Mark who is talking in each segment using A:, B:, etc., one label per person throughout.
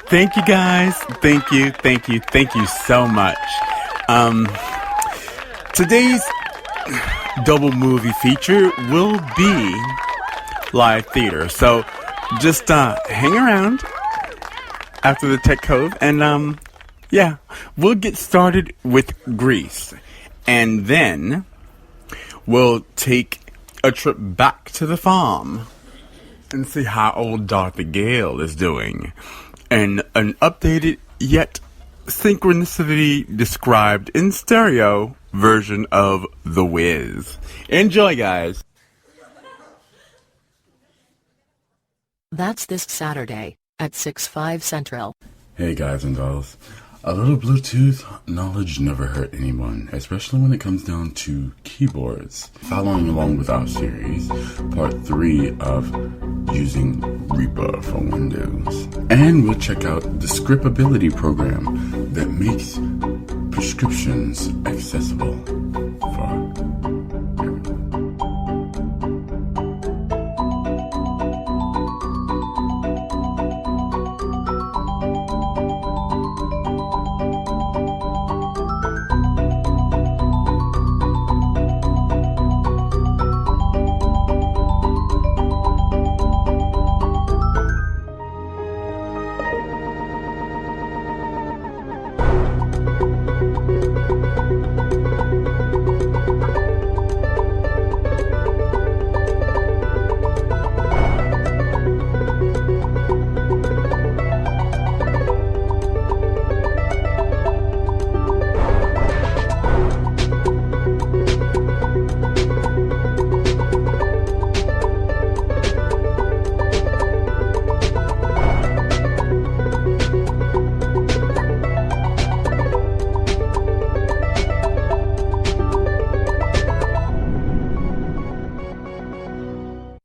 A: Thank you, guys. Thank you so much. Today's double movie feature will be live theater. So just hang around after the Tech Cove, and we'll get started with Greece, and then we'll take a trip back to the farm and see how old Dorothy Gale is doing, and an updated yet synchronicity described in stereo version of The Wiz. Enjoy, guys.
B: That's this Saturday at 6/5 Central.
C: Hey guys and dolls. A little Bluetooth knowledge never hurt anyone, especially when it comes down to keyboards. Following along with our series, part 3 of using Reaper for Windows. And we'll check out the scriptability program that makes prescriptions accessible for everyone.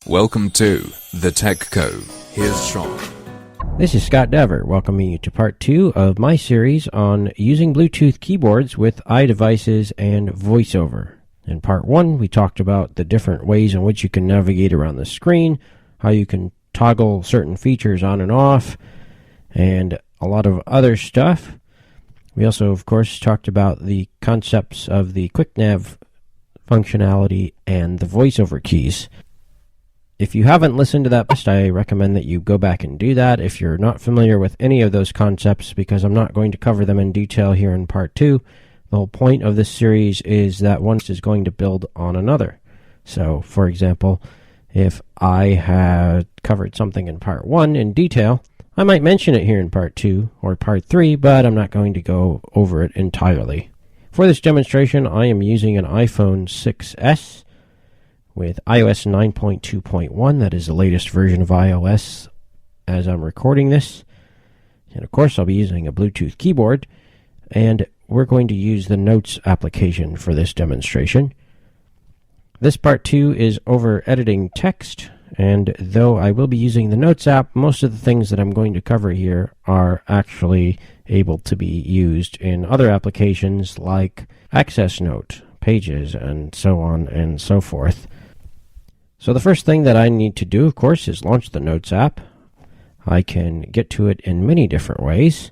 D: Welcome to TheTechCove. Here's Sean.
E: This is Scott Dever, welcoming you to part 2 of my series on using Bluetooth keyboards with iDevices and VoiceOver. In part 1, we talked about the different ways in which you can navigate around the screen, how you can toggle certain features on and off, and a lot of other stuff. We also, of course, talked about the concepts of the QuickNav functionality and the VoiceOver keys. If you haven't listened to that post, I recommend that you go back and do that if you're not familiar with any of those concepts, because I'm not going to cover them in detail here in part 2. The whole point of this series is that one is going to build on another. So, for example, if I had covered something in part 1 in detail, I might mention it here in part 2 or part 3, but I'm not going to go over it entirely. For this demonstration, I am using an iPhone 6S with iOS 9.2.1. That is the latest version of iOS as I'm recording this. And of course, I'll be using a Bluetooth keyboard, and we're going to use the Notes application for this demonstration. This part 2 is over editing text, and though I will be using the Notes app, most of the things that I'm going to cover here are actually able to be used in other applications like Access Note, Pages, and so on and so forth. So the first thing that I need to do, of course, is launch the Notes app. I can get to it in many different ways.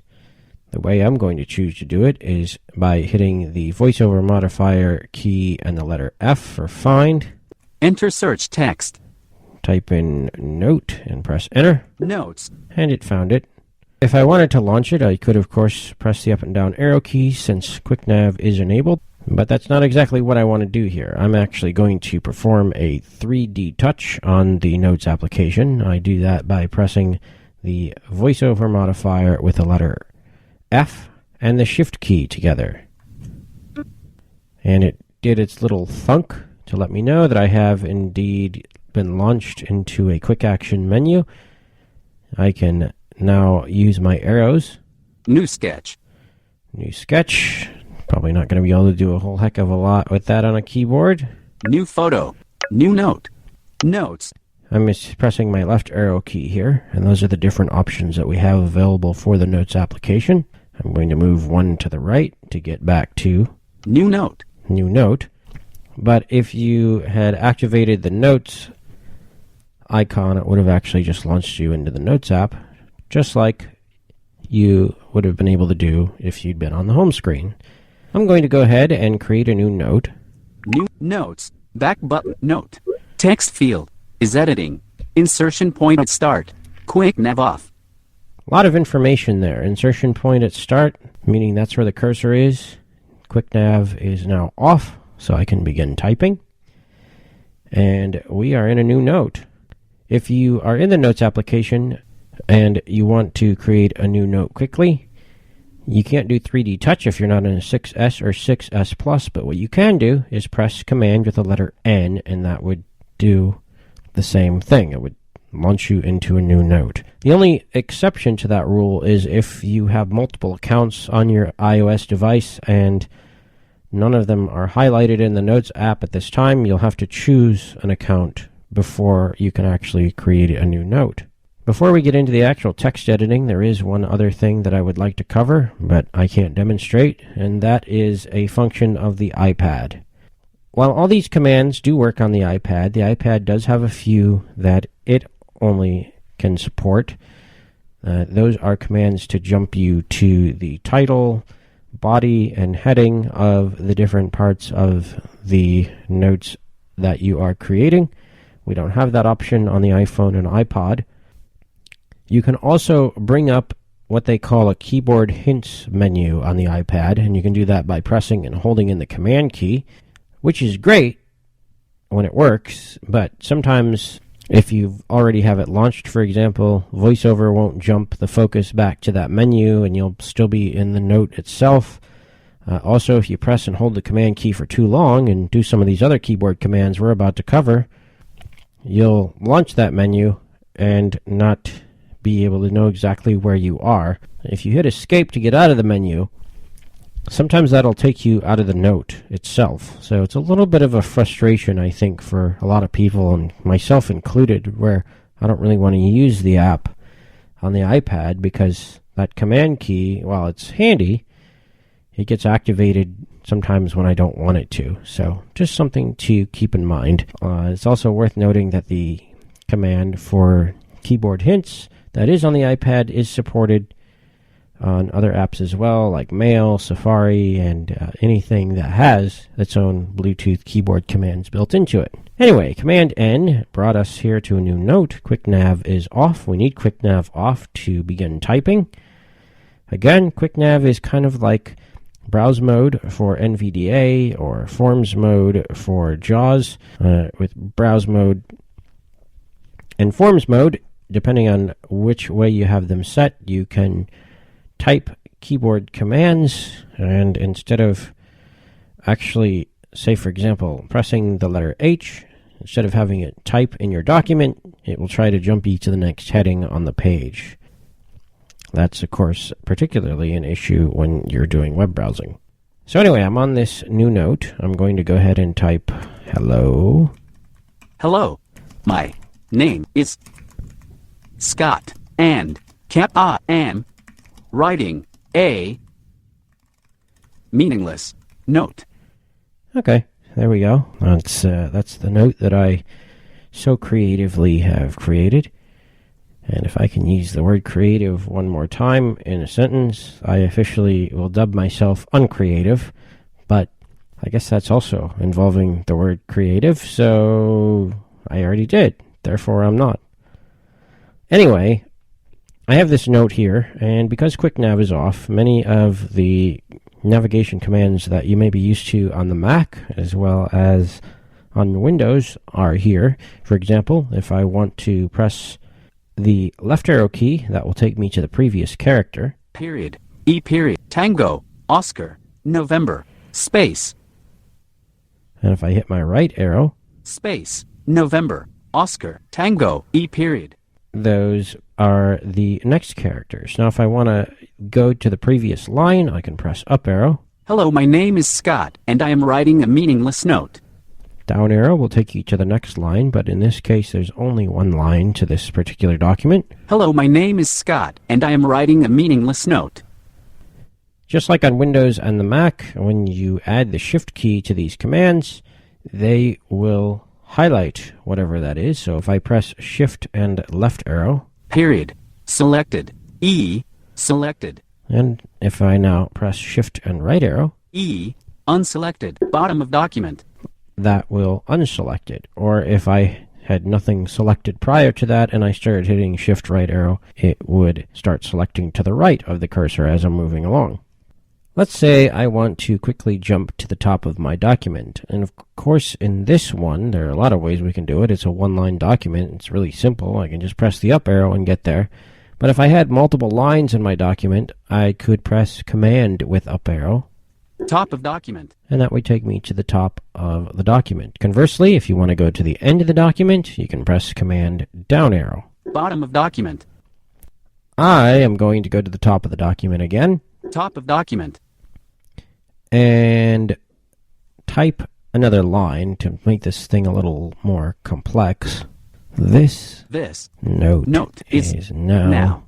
E: The way I'm going to choose to do it is by hitting the VoiceOver modifier key and the letter F for find.
F: Enter search text.
E: Type in Note and press Enter.
F: Notes.
E: And it found it. If I wanted to launch it, I could, of course, press the up and down arrow keys since QuickNav is enabled. But that's not exactly what I want to do here. I'm actually going to perform a 3D touch on the Notes application. I do that by pressing the VoiceOver modifier with the letter F and the Shift key together. And it did its little thunk to let me know that I have indeed been launched into a quick action menu. I can now use my arrows.
F: New sketch.
E: New sketch. Probably not going to be able to do a whole heck of a lot with that on a keyboard.
F: New photo. New note. Notes.
E: I'm just pressing my left arrow key here, and those are the different options that we have available for the Notes application. I'm going to move one to the right to get back to
F: New note.
E: New note. But if you had activated the Notes icon, it would have actually just launched you into the Notes app, just like you would have been able to do if you'd been on the home screen. I'm going to go ahead and create a new note.
F: New notes. Back button. Note. Text field. Is editing. Insertion point at start. Quick nav off.
E: A lot of information there. Insertion point at start, meaning that's where the cursor is. Quick nav is now off, so I can begin typing. And we are in a new note. If you are in the Notes application and you want to create a new note quickly, you can't do 3D touch if you're not in a 6S or 6S Plus, but what you can do is press Command with the letter N, and that would do the same thing. It would launch you into a new note. The only exception to that rule is if you have multiple accounts on your iOS device and none of them are highlighted in the Notes app at this time, you'll have to choose an account before you can actually create a new note. Before we get into the actual text editing, there is one other thing that I would like to cover, but I can't demonstrate, and that is a function of the iPad. While all these commands do work on the iPad does have a few that it only can support. Those are commands to jump you to the title, body, and heading of the different parts of the notes that you are creating. We don't have that option on the iPhone and iPod. You can also bring up what they call a keyboard hints menu on the iPad, and you can do that by pressing and holding in the command key, which is great when it works, but sometimes if you already have it launched, for example, VoiceOver won't jump the focus back to that menu, and you'll still be in the note itself. Also, if you press and hold the command key for too long and do some of these other keyboard commands we're about to cover, you'll launch that menu and not be able to know exactly where you are. If you hit escape to get out of the menu, sometimes that'll take you out of the note itself. So it's a little bit of a frustration, I think, for a lot of people, and myself included, where I don't really want to use the app on the iPad because that command key, while it's handy, it gets activated sometimes when I don't want it to. So just something to keep in mind. It's also worth noting that the command for keyboard hints that is on the iPad is supported on other apps as well, like Mail, Safari, and anything that has its own Bluetooth keyboard commands built into it. Anyway, Command N brought us here to a new note. Quick Nav is off. We need Quick Nav off to begin typing. Again, Quick Nav is kind of like Browse mode for NVDA or Forms mode for JAWS. With Browse mode and Forms mode, depending on which way you have them set, you can type keyboard commands, and instead of actually, say for example, pressing the letter H, instead of having it type in your document, it will try to jump you to the next heading on the page. That's, of course, particularly an issue when you're doing web browsing. So anyway, I'm on this new note. I'm going to go ahead and type hello.
F: Hello. My name is Scott, and I am writing a meaningless note.
E: Okay, there we go. That's the note that I so creatively have created. And if I can use the word creative one more time in a sentence, I officially will dub myself uncreative. But I guess that's also involving the word creative, so I already did. Therefore, I'm not. Anyway, I have this note here, and because QuickNav is off, many of the navigation commands that you may be used to on the Mac, as well as on Windows, are here. For example, if I want to press the left arrow key, that will take me to the previous character.
F: Period. E period. Tango. Oscar. November. Space.
E: And if I hit my right arrow,
F: Space. November. Oscar. Tango. E period.
E: Those are the next characters. Now if I want to go to the previous line, I can press up arrow.
F: Hello, my name is Scott, and I am writing a meaningless note.
E: Down arrow will take you to the next line, but in this case there's only one line to this particular document.
F: Hello, my name is Scott, and I am writing a meaningless note.
E: Just like on Windows and the Mac, when you add the Shift key to these commands, they will highlight whatever that is. So if I press Shift and left arrow,
F: period. Selected. E. selected.
E: And if I now press Shift and right arrow,
F: E, unselected. Bottom of document.
E: that will unselect it. Or if I had nothing selected prior to that and I started hitting Shift right arrow, it would start selecting to the right of the cursor as I'm moving along. Let's say I want to quickly jump to the top of my document. And of course, in this one, there are a lot of ways we can do it. It's a one-line document. It's really simple. I can just press the up arrow and get there. But if I had multiple lines in my document, I could press Command with up arrow.
F: Top of document.
E: And that would take me to the top of the document. Conversely, if you want to go to the end of the document, you can press Command down arrow.
F: Bottom of document.
E: I am going to go to the top of the document again.
F: Top of document.
E: And type another line to make this thing a little more complex. This note is now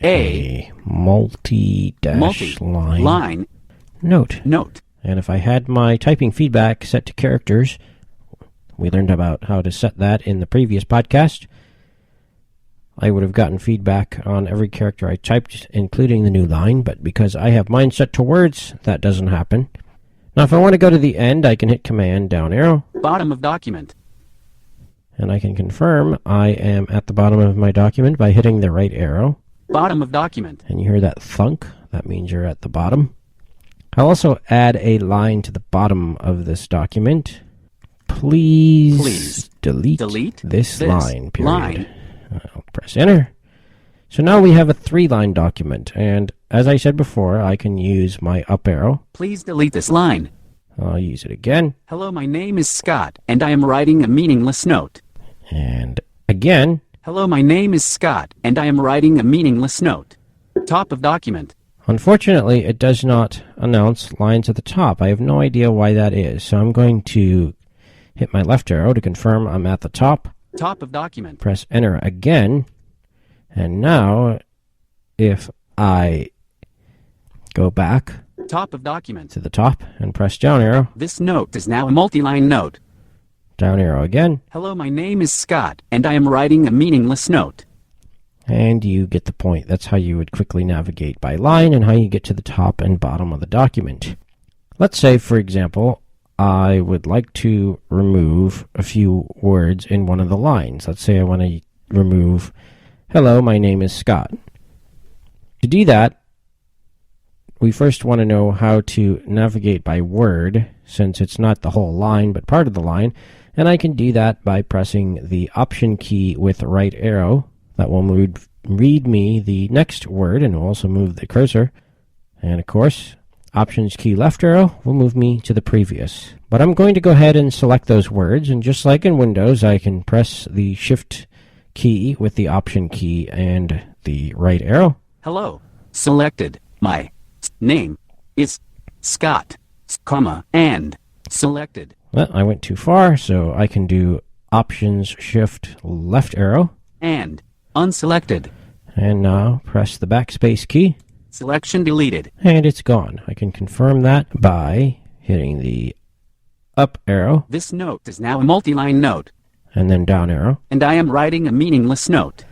E: a multi-dash line note. And if I had my typing feedback set to characters, we learned about how to set that in the previous podcast, I would have gotten feedback on every character I typed, including the new line, but because I have mine set to words, that doesn't happen. Now, if I want to go to the end, I can hit Command down arrow.
F: Bottom of document.
E: And I can confirm I am at the bottom of my document by hitting the right arrow.
F: Bottom of document.
E: And you hear that thunk. That means you're at the bottom. I'll also add a line to the bottom of this document. Please delete this line, period. I'll press enter. So now we have a 3-line document, and as I said before, I can use my up arrow.
F: Please delete this line.
E: I'll use it again.
F: Hello, my name is Scott, and I am writing a meaningless note.
E: And again.
F: Hello, my name is Scott, and I am writing a meaningless note. Top of document.
E: Unfortunately, it does not announce lines at the top. I have no idea why that is, so I'm going to hit my left arrow to confirm I'm at the top.
F: Top of document.
E: Press enter again. And now, if I go back
F: top of document
E: to the top and press down arrow.
F: This note is now a multi-line note.
E: Down arrow again.
F: Hello, my name is Scott, and I am writing a meaningless note.
E: And you get the point. That's how you would quickly navigate by line and how you get to the top and bottom of the document. Let's say, for example, I would like to remove a few words in one of the lines. Let's say I want to remove, hello, my name is Scott. To do that, we first want to know how to navigate by word, since it's not the whole line, but part of the line. And I can do that by pressing the Option key with right arrow. That will read me the next word, and will also move the cursor. And of course, Options key left arrow will move me to the previous. But I'm going to go ahead and select those words, and just like in Windows, I can press the Shift key with the Option key and the right arrow.
F: Hello. Selected. My name is Scott, comma, and selected.
E: Well, I went too far, so I can do Options Shift left arrow.
F: And unselected.
E: And now press the backspace key.
F: Selection deleted.
E: And it's gone. I can confirm that by hitting the up arrow.
F: This note is now a multi-line note.
E: And then down arrow.
F: And I am writing a meaningless note.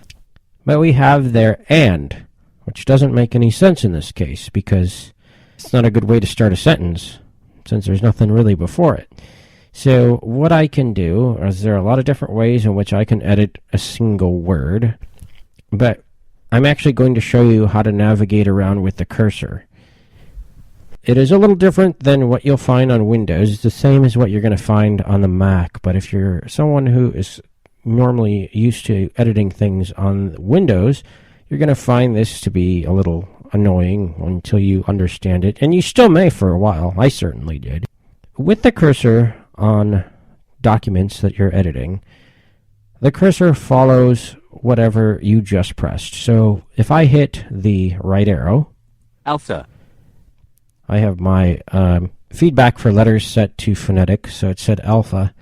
E: But we have there and, which doesn't make any sense in this case, because it's not a good way to start a sentence, since there's nothing really before it. So what I can do is there are a lot of different ways in which I can edit a single word, but I'm actually going to show you how to navigate around with the cursor. It is a little different than what you'll find on Windows. It's the same as what you're going to find on the Mac, but if you're someone who is normally used to editing things on Windows, you're going to find this to be a little annoying until you understand it, and you still may for a while. I certainly did. With the cursor on documents that you're editing, the cursor follows whatever you just pressed. So if I hit the right arrow,
F: alpha,
E: I have my feedback for letters set to phonetic, so it said alpha.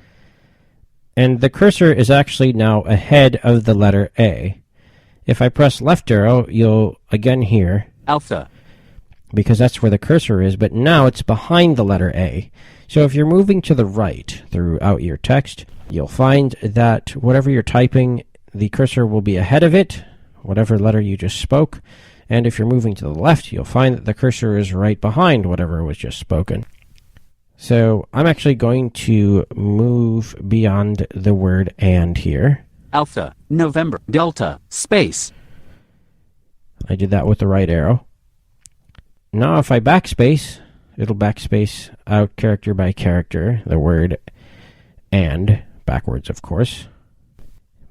E: And the cursor is actually now ahead of the letter A. If I press left arrow, you'll again hear
F: alpha,
E: because that's where the cursor is, but now it's behind the letter A. So if you're moving to the right throughout your text, you'll find that whatever you're typing, the cursor will be ahead of it, whatever letter you just spoke, And if you're moving to the left, you'll find that the cursor is right behind whatever was just spoken. So I'm actually going to move beyond the word and here.
F: Alpha, November, Delta, space.
E: I did that with the right arrow. Now if I backspace, it'll backspace out character by character, the word and, backwards of course.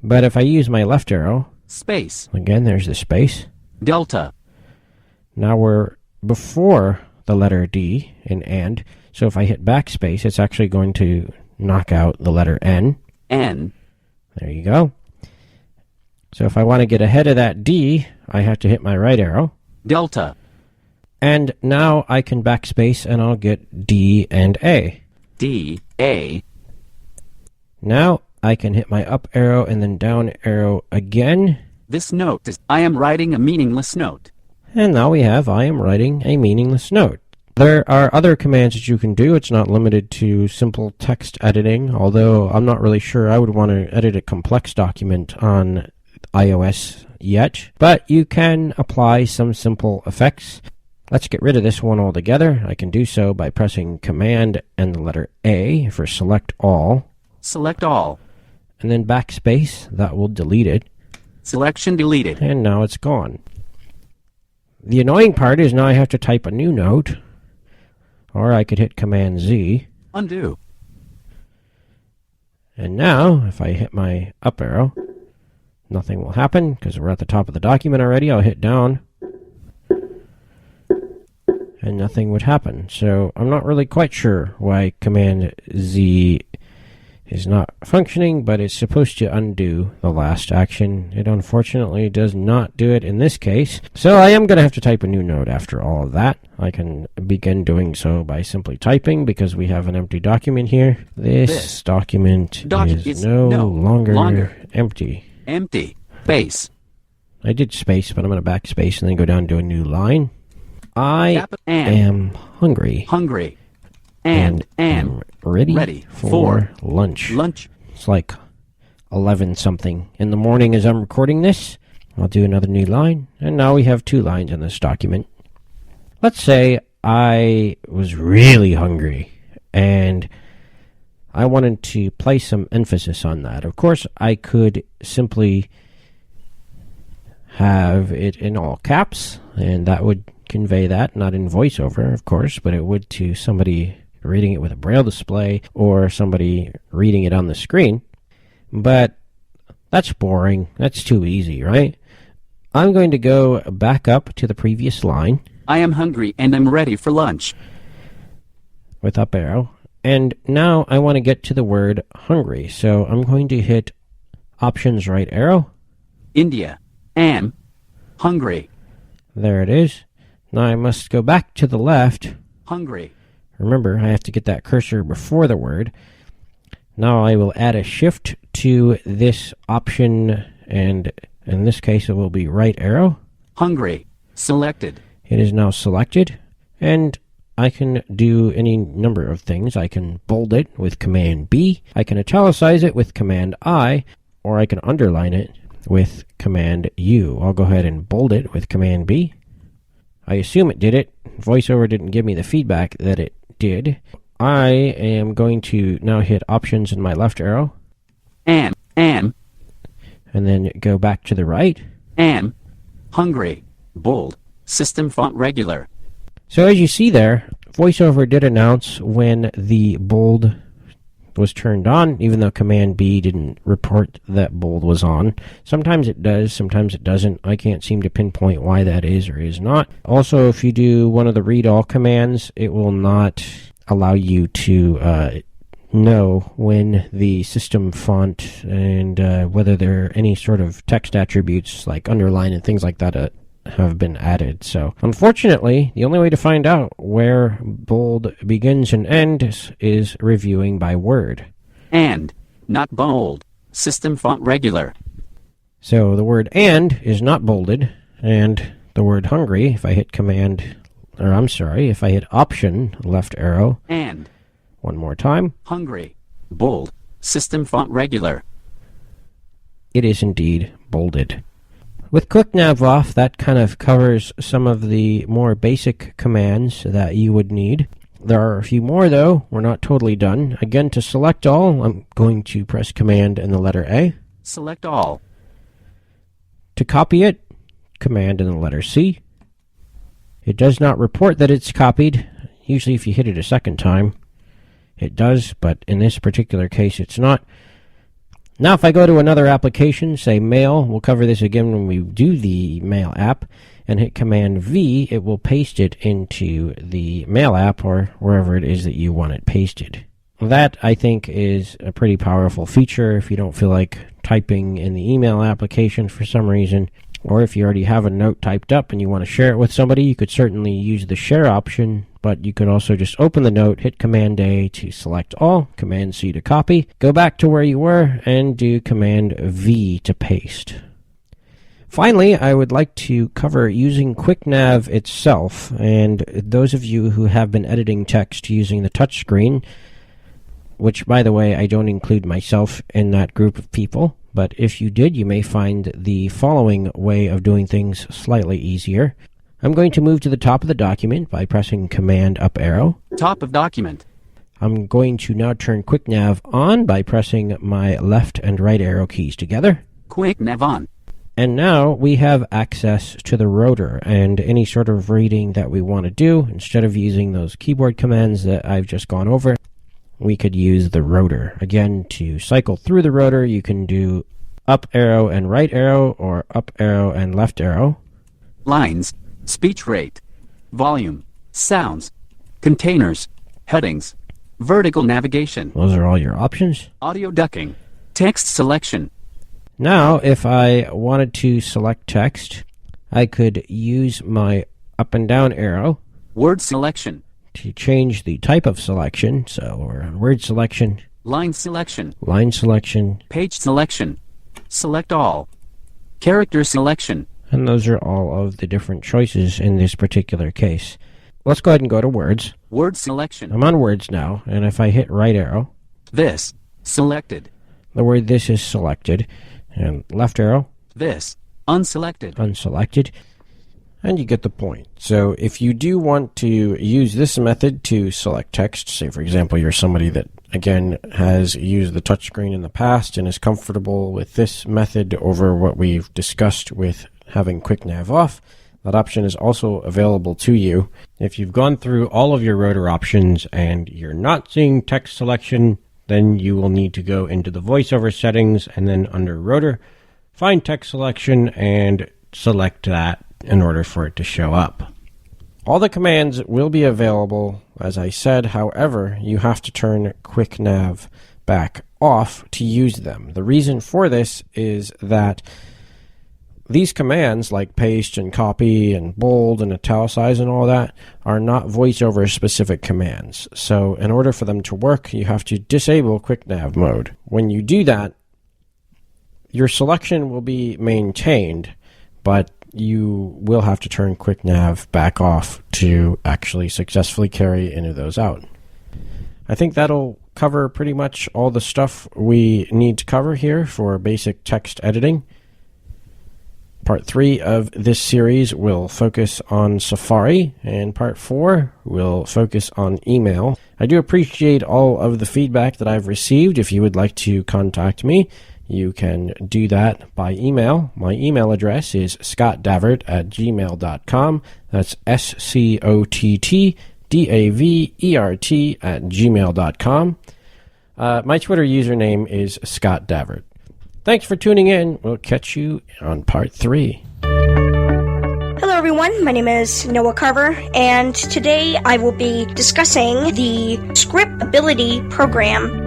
E: But if I use my left arrow,
F: space.
E: Again, there's the space.
F: Delta.
E: Now we're before the letter D in and, so if I hit backspace, it's actually going to knock out the letter N.
F: N.
E: There you go. So if I want to get ahead of that D, I have to hit my right arrow.
F: Delta.
E: And now I can backspace and I'll get D and A.
F: D, A.
E: Now I can hit my up arrow and then down arrow again.
F: This note is, I am writing a meaningless note.
E: And now we have, I am writing a meaningless note. There are other commands that you can do. It's not limited to simple text editing, although I'm not really sure I would want to edit a complex document on iOS yet. But you can apply some simple effects. Let's get rid of this one altogether. I can do so by pressing Command and the letter A for select all.
F: Select all.
E: And then backspace, that will delete it.
F: Selection deleted.
E: And now it's gone. The annoying part is now I have to type a new note. Or I could hit Command Z.
F: Undo.
E: And now, if I hit my up arrow, nothing will happen because we're at the top of the document already. I'll hit down. And nothing would happen. So I'm not really quite sure why Command Z is not functioning, but it's supposed to undo the last action. It unfortunately does not do it in this case. So I am going to have to type a new note after all of that. I can begin doing so by simply typing because we have an empty document here. This document is no longer empty.
F: Empty. Space.
E: I did space, but I'm going to backspace and then go down to a new line. I am hungry.
F: Hungry. And
E: am ready for lunch.
F: Lunch.
E: It's like 11 something in the morning as I'm recording this. I'll do another new line, and now we have 2 lines in this document. Let's say I was really hungry, and I wanted to place some emphasis on that. Of course, I could simply have it in all caps, and that would convey that, not in voiceover, of course, but it would to somebody reading it with a braille display or somebody reading it on the screen. But that's boring. That's too easy, right? I'm going to go back up to the previous line.
F: I am hungry and I'm ready for lunch.
E: With up arrow. And now I want to get to the word hungry. So I'm going to hit Options right arrow.
F: India. Am. Hungry.
E: There it is. Now I must go back to the left.
F: Hungry.
E: Remember, I have to get that cursor before the word. Now I will add a shift to this option, and in this case it will be right arrow.
F: Hungry. Selected.
E: It is now selected, and I can do any number of things. I can bold it with Command B, I can italicize it with Command I, or I can underline it with Command U. I'll go ahead and bold it with Command B. I assume it did it. VoiceOver didn't give me the feedback that it did. I am going to now hit Options in my left arrow.
F: Am.
E: And then go back to the right.
F: Am. Hungry. Bold. System font regular.
E: So as you see there, VoiceOver did announce when the bold was turned on, even though Command B didn't report that bold was on. Sometimes it does, sometimes it doesn't. I can't seem to pinpoint why that is or is not. Also, if you do one of the read all commands, it will not allow you to know when the system font and whether there are any sort of text attributes like underline and things like that have been added. So unfortunately, the only way to find out where bold begins and ends is reviewing by word.
F: And, not bold. System font regular.
E: So the word and is not bolded, and the word hungry, if I hit if I hit Option left arrow
F: and
E: one more time,
F: hungry, bold, system font regular.
E: It is indeed bolded. With QuickNav off, that kind of covers some of the more basic commands that you would need. There are a few more, though. We're not totally done. Again, to select all, I'm going to press Command and the letter A.
F: Select all.
E: To copy it, Command and the letter C. It does not report that it's copied. Usually if you hit it a second time, it does, but in this particular case, it's not. Now, if I go to another application, say Mail, we'll cover this again when we do the Mail app, and hit Command V, it will paste it into the Mail app or wherever it is that you want it pasted. That, I think, is a pretty powerful feature if you don't feel like typing in the email application for some reason, or if you already have a note typed up and you want to share it with somebody, you could certainly use the share option, but you could also just open the note, hit Command A to select all, Command C to copy, go back to where you were, and do Command V to paste. Finally, I would like to cover using QuickNav itself, and those of you who have been editing text using the touchscreen, which, by the way, I don't include myself in that group of people, but if you did, you may find the following way of doing things slightly easier. I'm going to move to the top of the document by pressing Command up arrow.
F: Top of document.
E: I'm going to now turn QuickNav on by pressing my left and right arrow keys together.
F: QuickNav on.
E: And now we have access to the rotor and any sort of reading that we want to do. Instead of using those keyboard commands that I've just gone over, we could use the rotor. Again, to cycle through the rotor, you can do up arrow and right arrow, or up arrow and left arrow.
F: Lines, speech rate, volume, sounds, containers, headings, vertical navigation.
E: Those are all your options.
F: Audio ducking, text selection.
E: Now, if I wanted to select text, I could use my up and down arrow.
F: Word selection.
E: To change the type of selection, so we're on word selection.
F: Line selection.
E: Line selection.
F: Page selection. Select all. Character selection.
E: And those are all of the different choices in this particular case. Let's go ahead and go to words.
F: Word selection.
E: I'm on words now, and if I hit right arrow,
F: this, selected.
E: The word this is selected, and left arrow,
F: this, unselected.
E: Unselected, and you get the point. So if you do want to use this method to select text, say for example you're somebody that again has used the touchscreen in the past and is comfortable with this method over what we've discussed with having QuickNav off, that option is also available to you. If you've gone through all of your rotor options and you're not seeing text selection, then you will need to go into the voiceover settings and then under rotor, find text selection and select that in order for it to show up. All the commands will be available, as I said. However, you have to turn QuickNav back off to use them. The reason for this is that these commands, like paste and copy and bold and italicize and all that, are not voiceover specific commands. So in order for them to work, you have to disable QuickNav mode. When you do that, your selection will be maintained, but you will have to turn QuickNav back off to actually successfully carry any of those out. I think that'll cover pretty much all the stuff we need to cover here for basic text editing. Part 3 of this series will focus on Safari, and Part 4 will focus on email. I do appreciate all of the feedback that I've received. If you would like to contact me, you can do that by email. My email address is scottdavert@gmail.com. That's SCOTTDAVERT@gmail.com. My Twitter username is Scott Davert. Thanks for tuning in. We'll catch you on Part 3.
G: Hello everyone, my name is Noah Carver, and today I will be discussing the Scriptability program.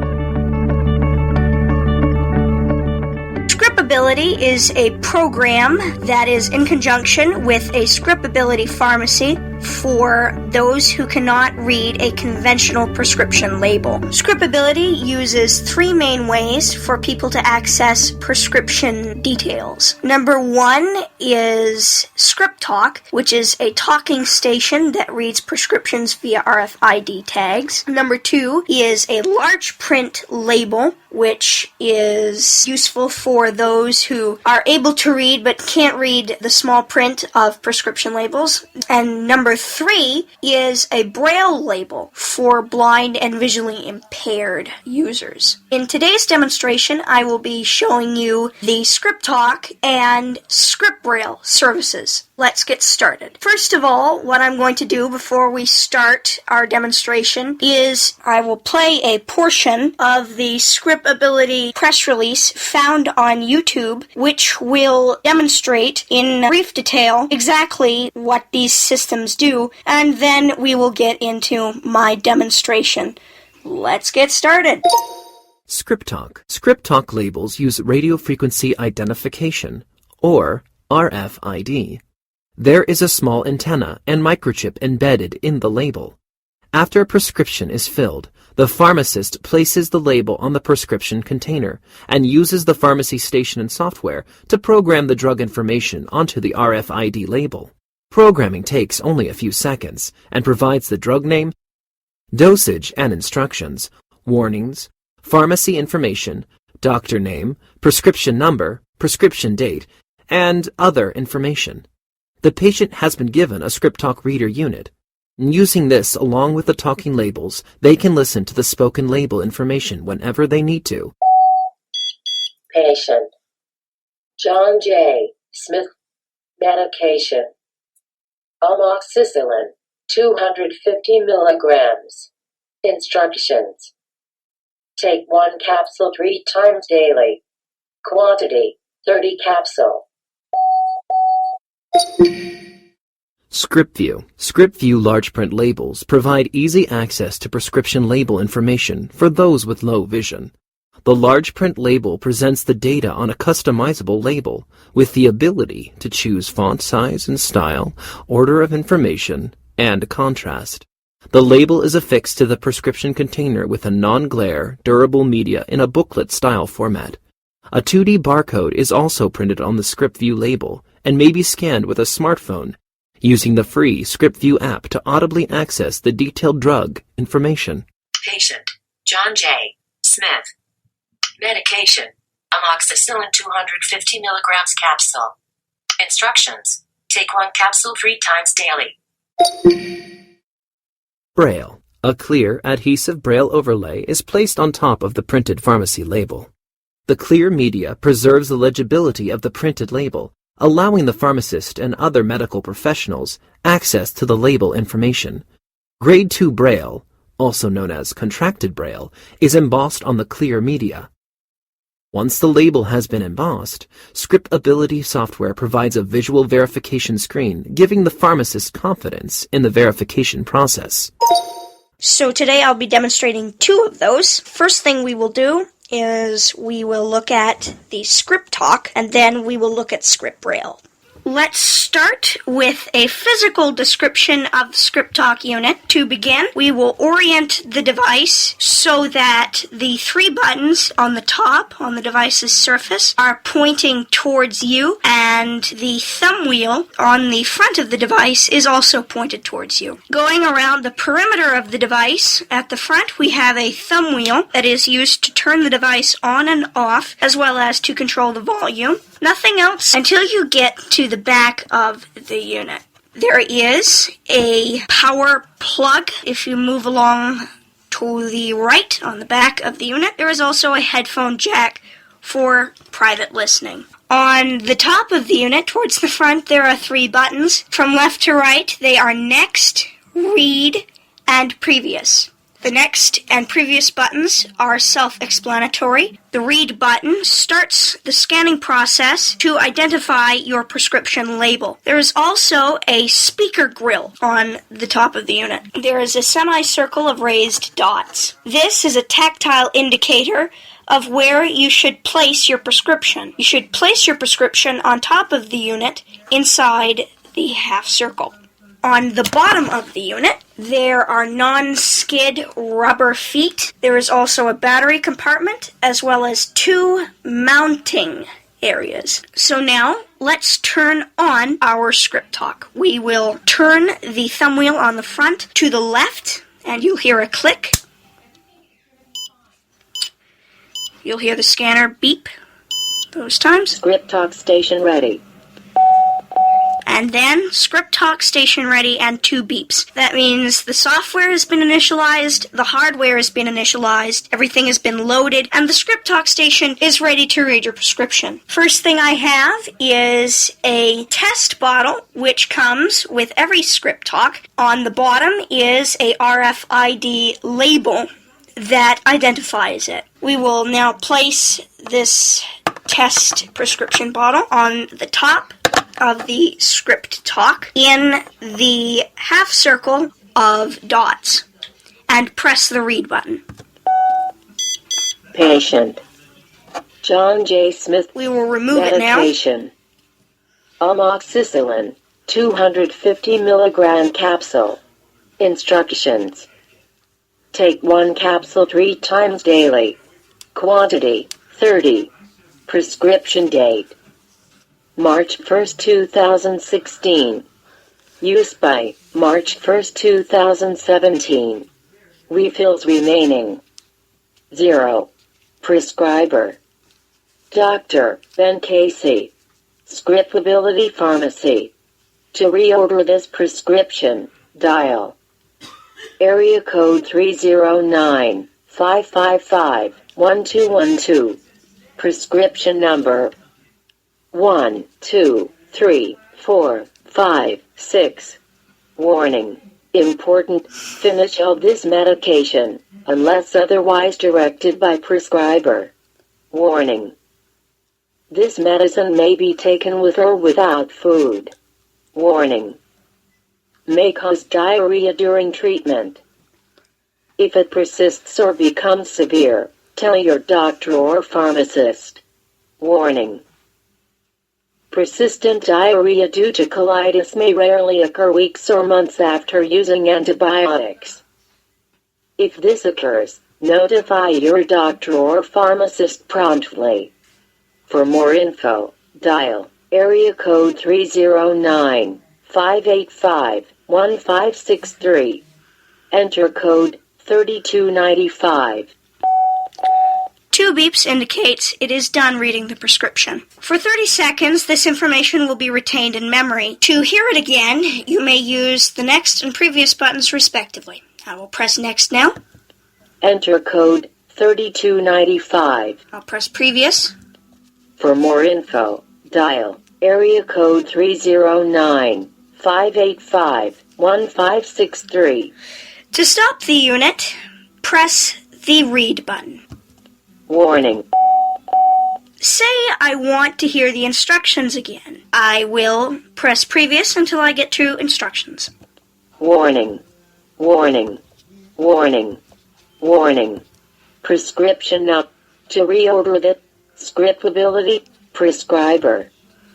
G: Scriptability is a program that is in conjunction with a Scriptability pharmacy for those who cannot read a conventional prescription label. Scriptability uses three main ways for people to access prescription details. Number one is Script Talk, which is a talking station that reads prescriptions via RFID tags. Number two is a large print label, which is useful for those who are able to read but can't read the small print of prescription labels. And number three is a Braille label for blind and visually impaired users. In today's demonstration, I will be showing you the Script Talk and Script Braille services. Let's get started. First of all, what I'm going to do before we start our demonstration is I will play a portion of the Scriptability press release found on YouTube, which will demonstrate in brief detail exactly what these systems do, and then we will get into my demonstration. Let's get started.
H: Script Talk. Script Talk labels use radio frequency identification, or RFID. There is a small antenna and microchip embedded in the label. After a prescription is filled, the pharmacist places the label on the prescription container and uses the pharmacy station and software to program the drug information onto the RFID label. Programming takes only a few seconds and provides the drug name, dosage and instructions, warnings, pharmacy information, doctor name, prescription number, prescription date, and other information. The patient has been given a Script Talk reader unit. Using this along with the talking labels, they can listen to the spoken label information whenever they need to.
I: Patient John J. Smith. Medication amoxicillin 250 milligrams. Instructions: take 1 capsule 3 times daily. Quantity 30 capsule.
H: ScriptView. ScriptView large print labels provide easy access to prescription label information for those with low vision. The large print label presents the data on a customizable label with the ability to choose font size and style, order of information, and contrast. The label is affixed to the prescription container with a non-glare, durable media in a booklet-style format. A 2D barcode is also printed on the ScriptView label and may be scanned with a smartphone, using the free ScriptView app to audibly access the detailed drug information.
I: Patient John J. Smith. Medication amoxicillin 250 milligrams capsule. Instructions: take 1 capsule 3 times daily.
H: Braille. A clear, adhesive Braille overlay is placed on top of the printed pharmacy label. The clear media preserves the legibility of the printed label, allowing the pharmacist and other medical professionals access to the label information. Grade 2 Braille, also known as contracted Braille, is embossed on the clear media. Once the label has been embossed, Scriptability software provides a visual verification screen, giving the pharmacist confidence in the verification process.
G: So today I'll be demonstrating 2 of those. First thing we will do is we will look at the Script Talk, and then we will look at Script Braille. Let's start with a physical description of the Script Talk unit. To begin, we will orient the device so that the 3 buttons on the top, on the device's surface, are pointing towards you, and the thumb wheel on the front of the device is also pointed towards you. Going around the perimeter of the device, at the front we have a thumb wheel that is used to turn the device on and off, as well as to control the volume. Nothing else until you get to the back of the unit. There is a power plug if you move along to the right on the back of the unit. There is also a headphone jack for private listening. On the top of the unit, towards the front, there are 3 buttons. From left to right, they are Next, Read, and Previous. The Next and Previous buttons are self-explanatory. The Read button starts the scanning process to identify your prescription label. There is also a speaker grill on the top of the unit. There is a semicircle of raised dots. This is a tactile indicator of where you should place your prescription. You should place your prescription on top of the unit inside the half circle. On the bottom of the unit, there are non-skid rubber feet. There is also a battery compartment, as well as 2 mounting areas. So now, let's turn on our script talk. We will turn the thumb wheel on the front to the left, and you'll hear a click. You'll hear the scanner beep those times.
J: Script talk station ready.
G: And then script talk station ready and 2 beeps. That means the software has been initialized, the hardware has been initialized, everything has been loaded, and the script talk station is ready to read your prescription. First thing I have is a test bottle, which comes with every script talk. On the bottom is a RFID label that identifies it. We will now place this test prescription bottle on the top of the script talk in the half circle of dots and press the read button.
J: Patient John J. Smith.
G: We will remove it now.
J: Medication amoxicillin 250 milligram capsule. Instructions: take 1 capsule 3 times daily. Quantity 30. Prescription date March 1st, 2016. Use by March 1st, 2017. Refills remaining 0. Prescriber Dr. Ben Casey, Scriptability Pharmacy. To reorder this prescription, dial area code 309-555-1212. Prescription number 1, 2, 3, 4, 5, 6. Warning. Important. Finish all this medication, unless otherwise directed by prescriber. Warning. This medicine may be taken with or without food. Warning. May cause diarrhea during treatment. If it persists or becomes severe, tell your doctor or pharmacist. Warning. Persistent diarrhea due to colitis may rarely occur weeks or months after using antibiotics. If this occurs, notify your doctor or pharmacist promptly. For more info, dial area code 309-585-1563. Enter code 3295.
G: 2 beeps indicates it is done reading the prescription. For 30 seconds, this information will be retained in memory. To hear it again, you may use the next and previous buttons respectively. I will press next now.
J: Enter code 3295.
G: I'll press previous.
J: For more info, dial area code 309-585-1563.
G: To stop the unit, press the read button.
J: Warning.
G: Say I want to hear the instructions again. I will press previous until I get to instructions.
J: Warning. Warning. Warning. Warning. Prescription up. To reorder the scriptability prescriber.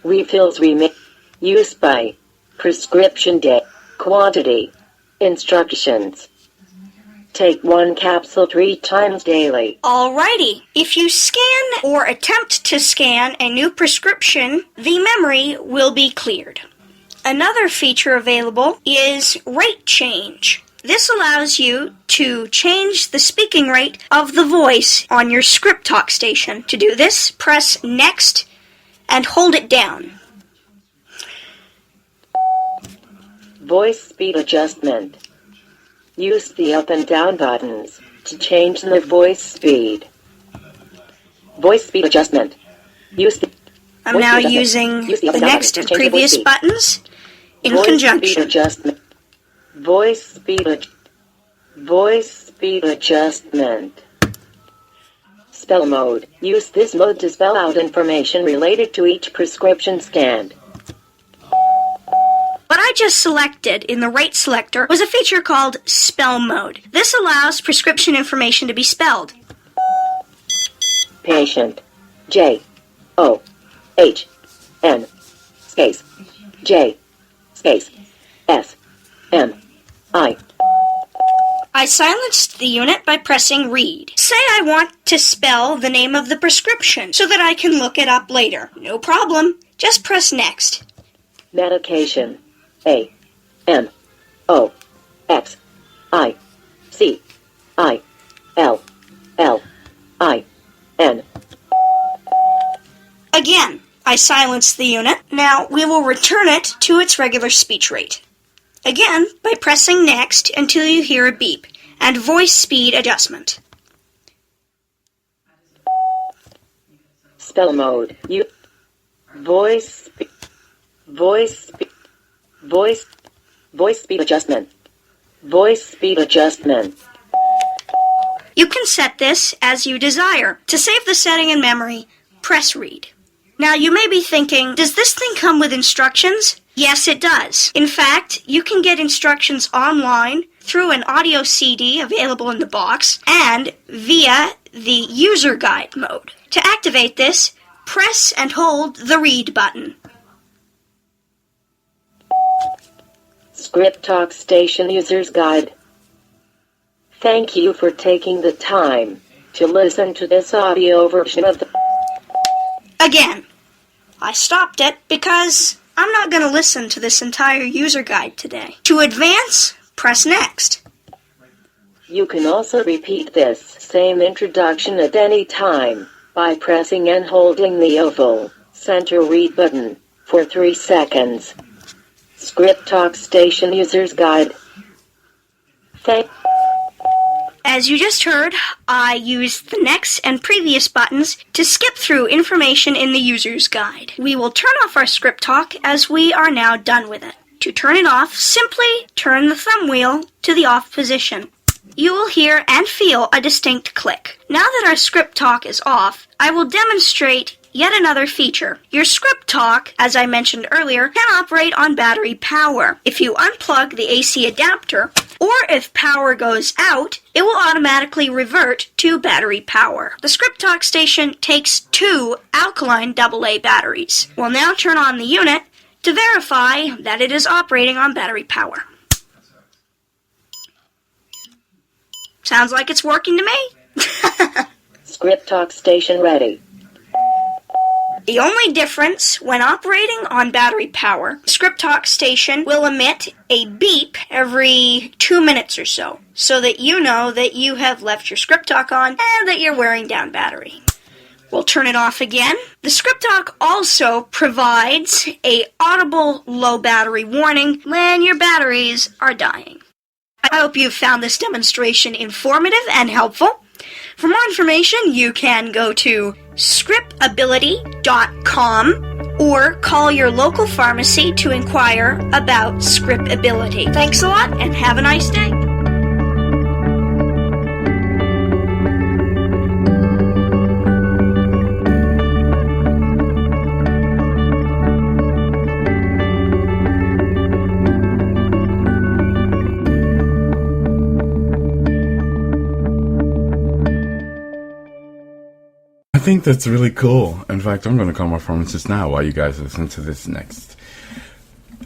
J: Refills remain. Use by prescription date. Quantity. Instructions. Take 1 capsule 3 times daily.
G: Alrighty. If you scan or attempt to scan a new prescription, the memory will be cleared. Another feature available is rate change. This allows you to change the speaking rate of the voice on your script talk station. To do this, press next and hold it down.
J: Voice speed adjustment. Use the up and down buttons to change the voice speed. Voice speed adjustment.
G: I'm now using the next and previous buttons in conjunction.
J: Voice speed adjustment. Spell mode. Use this mode to spell out information related to each prescription scanned.
G: What I just selected in the rate selector was a feature called Spell Mode. This allows prescription information to be spelled.
J: Patient. J-O-H-N space J space S
G: I silenced the unit by pressing read. Say I want to spell the name of the prescription so that I can look it up later. No problem. Just press next.
J: Medication. A. M. O. X. I. C. I. L. L. I. N.
G: Again, I silenced the unit. Now we will return it to its regular speech rate. Again, by pressing next until you hear a beep, and voice speed adjustment.
J: Spell mode. Voice speed adjustment. Voice speed adjustment.
G: You can set this as you desire. To save the setting in memory, press read. Now you may be thinking, does this thing come with instructions? Yes, it does. In fact, you can get instructions online through an audio CD available in the box and via the user guide mode. To activate this, press and hold the read button.
J: Script Talk Station User's Guide. Thank you for taking the time to listen to this audio version of the...
G: Again, I stopped it because I'm not going to listen to this entire user guide today. To advance, press next.
J: You can also repeat this same introduction at any time by pressing and holding the oval center read button for 3 seconds. Script Talk Station User's Guide.
G: As you just heard, I used the next and previous buttons to skip through information in the user's guide. We will turn off our script talk as we are now done with it. To turn it off, simply turn the thumb wheel to the off position. You will hear and feel a distinct click. Now that our script talk is off, I will demonstrate yet another feature. Your script talk, as I mentioned earlier, can operate on battery power. If you unplug the AC adapter, or if power goes out, it will automatically revert to battery power. The script talk station takes 2 alkaline AA batteries. We'll now turn on the unit to verify that it is operating on battery power. Sounds like it's working to me.
J: Script Talk Station ready.
G: The only difference when operating on battery power, the Script Talk station will emit a beep every 2 minutes or so that you know that you have left your Script Talk on and that you're wearing down battery. We'll turn it off again. The Script Talk also provides a audible low battery warning when your batteries are dying. I hope you've found this demonstration informative and helpful. For more information, you can go to scriptability.com or call your local pharmacy to inquire about Scriptability. Thanks a lot and have a nice day.
C: I think that's really cool. In fact, I'm going to call my pharmacist now while you guys listen to this next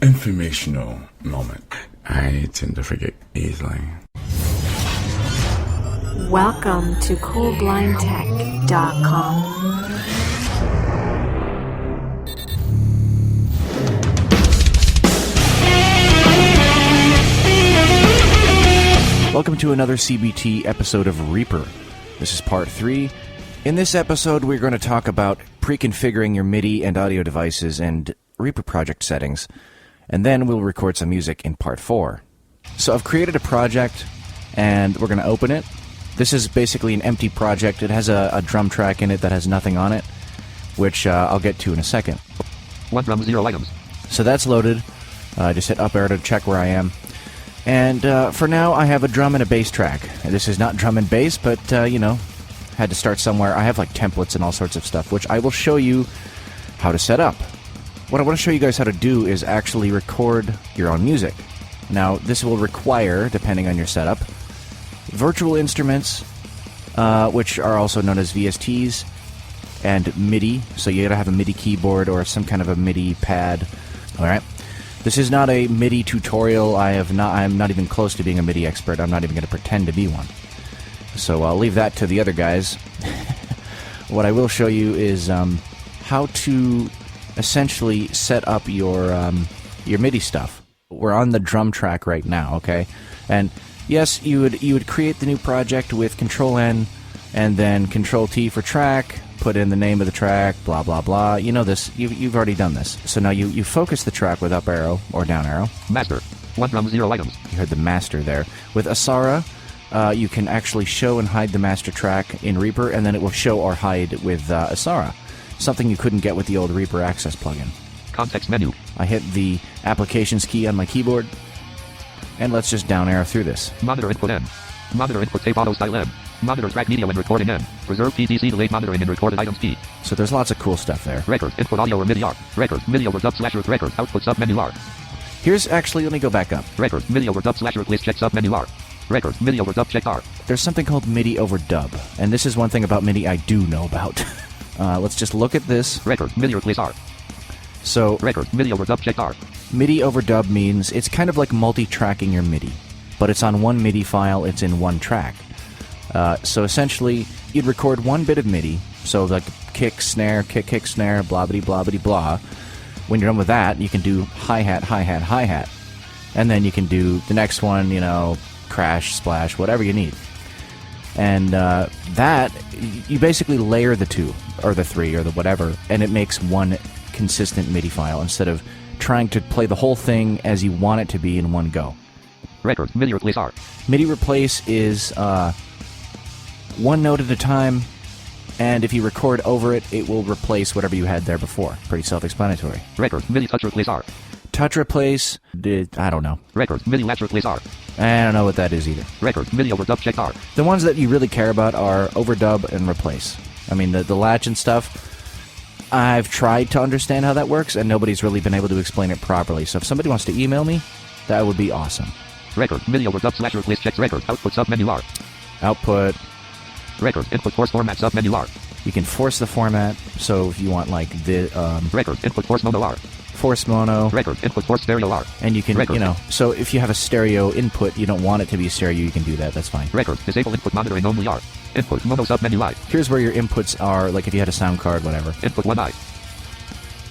C: informational moment. I tend to forget easily.
K: Welcome to CoolBlindTech.com.
L: Welcome to another CBT episode of Reaper. This is part 3. In this episode, we're going to talk about pre-configuring your MIDI and audio devices and Reaper project settings, and then we'll record some music in part 4. So I've created a project, and we're going to open it. This is basically an empty project. It has a drum track in it that has nothing on it, which I'll get to in a second.
M: 1 drum, 0 items.
L: So that's loaded. Just hit up arrow to check where I am. And for now, I have a drum and a bass track. This is not drum and bass, but, had to start somewhere. I have like templates and all sorts of stuff, which I will show you how to set up. What I want to show you guys how to do is actually record your own music. Now, this will require, depending on your setup, virtual instruments, which are also known as VSTs, and MIDI. So you gotta have a MIDI keyboard or some kind of a MIDI pad. Alright. This is not a MIDI tutorial. I'm not even close to being a MIDI expert. I'm not even going to pretend to be one. So I'll leave that to the other guys. What I will show you is how to essentially set up your MIDI stuff. We're on the drum track right now, okay? And yes, you would create the new project with Control-N and then Control-T for track, put in the name of the track, blah, blah, blah. You know this. You've already done this. So now you focus the track with up arrow or down arrow.
M: Master. 1 drum 0 items.
L: You heard the master there. With Asara, you can actually show and hide the master track in Reaper, and then it will show or hide with Asara. Something you couldn't get with the old Reaper Access plugin.
M: Context menu.
L: I hit the Applications key on my keyboard, and let's just down arrow through this.
M: Monitor input N. Monitor input tape auto style M. Monitor track media when recording N. Preserve PDC delayed monitoring in recorded items P.
L: So there's lots of cool stuff there.
M: Record. Input audio or MIDI R. Record. MIDI over dub / record. Output sub menu R.
L: Here's actually, let me go back up.
M: Record. MIDI over dub / replace check sub menu R. Record. MIDI over dub check R.
L: There's something called MIDI over dub, and this is one thing about MIDI I do know about. Let's just look at this.
M: Record. MIDI replace R.
L: So,
M: record. MIDI over dub check R.
L: MIDI over dub means it's kind of like multi-tracking your MIDI, but it's on one MIDI file, it's in one track. So essentially, you'd record one bit of MIDI, so like kick, snare, kick, snare, blah-bitty, blah-bitty, blah. When you're done with that, you can do hi-hat, hi-hat, hi-hat. And then you can do the next one, you know, crash, splash, whatever you need. And that, you basically layer the two, or the three, or the whatever, and it makes one consistent MIDI file instead of trying to play the whole thing as you want it to be in one go.
M: Record. MIDI replace R.
L: MIDI replace is one note at a time, and if you record over it, it will replace whatever you had there before. Pretty self-explanatory.
M: Record. MIDI touch replace R.
L: Touch replace, I don't know.
M: Record. MIDI latch replace R.
L: I don't know what that is either.
M: Record. MIDI overdub check R.
L: The ones that you really care about are overdub and replace. I mean, the latch and stuff, I've tried to understand how that works, and nobody's really been able to explain it properly. So if somebody wants to email me, that would be awesome.
M: Record. MIDI overdub / replace checks record. Output sub menu R.
L: Output.
M: Record. Input force format sub menu R.
L: You can force the format, so if you want like the
M: record. Input force mono R.
L: Force mono.
M: Record. Input force stereo R.
L: And you can, you know, so if you have a stereo input, you don't want it to be stereo, you can do that. That's fine.
M: Record. Disable input monitoring only R. Input mono sub menu I.
L: Here's where your inputs are, like if you had a sound card, whatever.
M: Input 1I.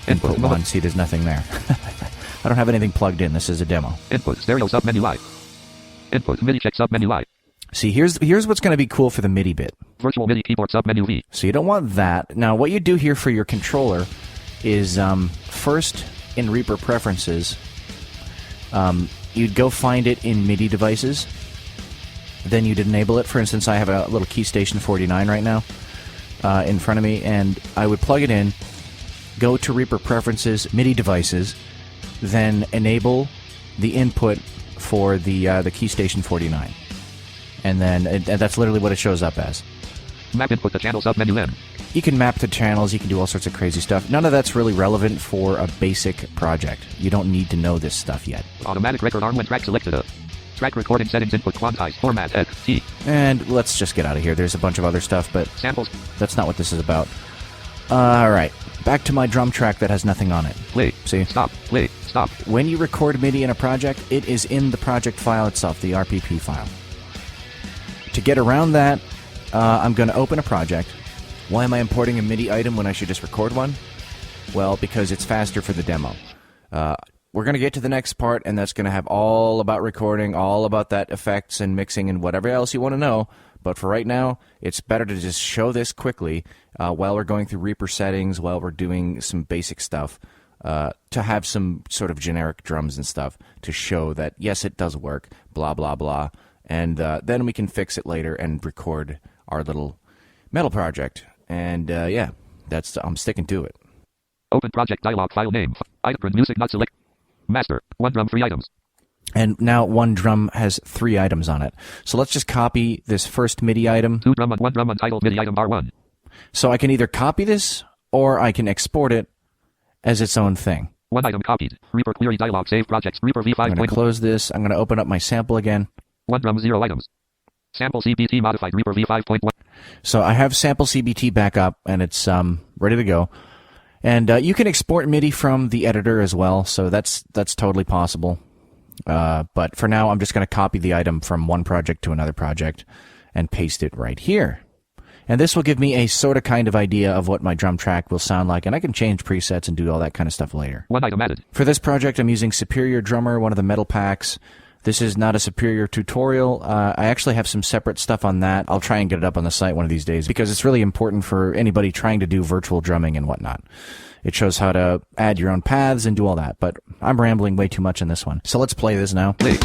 L: Input 1. See, there's nothing there. I don't have anything plugged in. This is a demo.
M: Input stereo sub menu I. Input MIDI check sub menu I.
L: See, here's what's going to be cool for the MIDI bit.
M: Virtual MIDI keyboard sub menu V.
L: So you don't want that. Now, what you do here for your controller is first in Reaper preferences, you'd go find it in MIDI devices. Then you'd enable it. For instance, I have a little Keystation 49 right now in front of me, and I would plug it in, go to Reaper preferences, MIDI devices, then enable the input for the Keystation 49. And then and that's literally what it shows up as.
M: Map input to channel sub menu N.
L: You can map to channels, you can do all sorts of crazy stuff. None of that's really relevant for a basic project. You don't need to know this stuff yet.
M: Automatic record arm when track selected. Track recording settings input quantize format X T.
L: And let's just get out of here. There's a bunch of other stuff, but
M: samples.
L: That's not what this is about. Alright, back to my drum track that has nothing on it.
M: Play.
L: See?
M: Stop. Play. Stop.
L: When you record MIDI in a project, it is in the project file itself, the RPP file. To get around that, I'm going to open a project. Why am I importing a MIDI item when I should just record one? Well, because it's faster for the demo. We're going to get to the next part, and that's going to have all about recording, all about that effects and mixing and whatever else you want to know. But for right now, it's better to just show this quickly while we're going through Reaper settings, while we're doing some basic stuff, to have some sort of generic drums and stuff to show that, yes, it does work, blah, blah, blah. And then we can fix it later and record our little metal project. And yeah, I'm sticking to it.
M: Open project dialog file name. Item music not select. Master. 1 drum 3 items.
L: And now 1 drum has 3 items on it. So let's just copy this first MIDI item.
M: 2 drum on 1 drum untitled MIDI item R1.
L: So I can either copy this or I can export it as its own thing.
M: 1 item copied. Reaper query dialog save projects. Reaper V5.
L: I'm going to close this. I'm going to open up my sample again.
M: 1 drum 0 items. Sample CBT modified Reaper V5.1.
L: So I have sample CBT back up and it's ready to go. And you can export MIDI from the editor as well, so that's totally possible. But for now, I'm just going to copy the item from one project to another project and paste it right here. And this will give me a sort of kind of idea of what my drum track will sound like, and I can change presets and do all that kind of stuff later.
M: One item added.
L: For this project, I'm using Superior Drummer, one of the metal packs. This is not a Superior tutorial. I actually have some separate stuff on that. I'll try and get it up on the site one of these days because it's really important for anybody trying to do virtual drumming and whatnot. It shows how to add your own paths and do all that, but I'm rambling way too much in this one. So let's play this now.
M: Play.